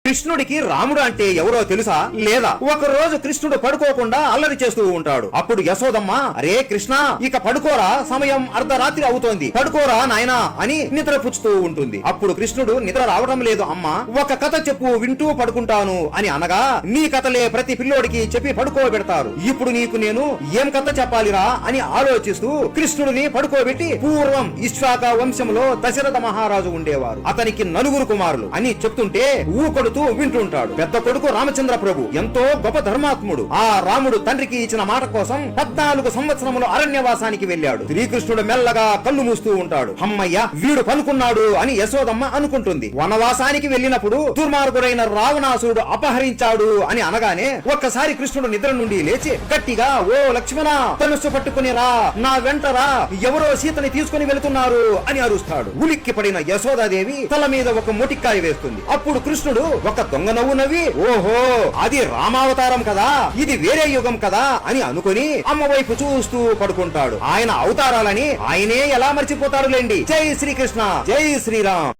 కృష్ణుడికి రాముడు అంటే ఎవరో తెలుసా? లేదా? ఒక రోజు కృష్ణుడు పడుకోకుండా అల్లరి చేస్తూ ఉంటాడు. అప్పుడు యశోదమ్మ, అరే కృష్ణ, ఇక పడుకోరా, సమయం అర్ధరాత్రి అవుతోంది, పడుకోరా నాయనా అని నిద్రపుచ్చుతూ ఉంటుంది. అప్పుడు కృష్ణుడు, నిద్ర రావడం లేదు అమ్మా, ఒక కథ చెప్పు, వింటూ పడుకుంటాను అని అనగా, నీ కథలే ప్రతి పిల్లోడికి చెప్పి పడుకోబెడతారు, ఇప్పుడు నీకు నేను ఏం కథ చెప్పాలిరా అని ఆలోచిస్తూ కృష్ణుడిని పడుకోబెట్టి, పూర్వం ఇష్వాక వంశంలో దశరథ మహారాజు ఉండేవారు, అతనికి 4 కుమారులు అని చెప్తుంటే ఊకొడుతూ వింటుంటాడు. పెద్ద కొడుకు రామచంద్ర ప్రభు ఎంతో గొప్ప ధర్మాత్ముడు. ఆ రాముడు తండ్రికి ఇచ్చిన మాట కోసం 14 సంవత్సరములు అరణ్యవాసానికి వెళ్ళాడు. శ్రీకృష్ణుడు మెల్లగా కళ్ళు మూస్తూ ఉంటాడు. అమ్మయ్య, వీడు పనుకున్నాడు అని యశోదమ్మ అనుకుంటుంది. వనవాసానికి వెళ్ళినప్పుడు దుర్మార్గుడైన రావణాసురుడు అపహరించాడు అని అనగానే ఒక్కసారి కృష్ణుడు నిద్ర నుండి లేచి గట్టిగా, ఓ లక్ష్మణ, ధనుస్సు పట్టుకుని రా, నా వెంట రా, ఎవరో సీతని తీసుకుని వెళుతున్నారు అని అరుస్తాడు. ఉలిక్కి పడిన యశోదాదేవి తల మీద ఒక మొటిక్కాయ వేస్తుంది. అప్పుడు కృష్ణుడు ఒక దొంగ నవ్వు నవ్వి, ఓహో, అది రామావతారం కదా, ఇది వేరే యుగం కదా అని అనుకుని అమ్మ వైపు చూస్తూ పడుకుంటాడు. ఆయన అవతారాలని ఆయనే ఎలా మర్చిపోతాడులేండి. జై శ్రీకృష్ణ, జై శ్రీరామ్.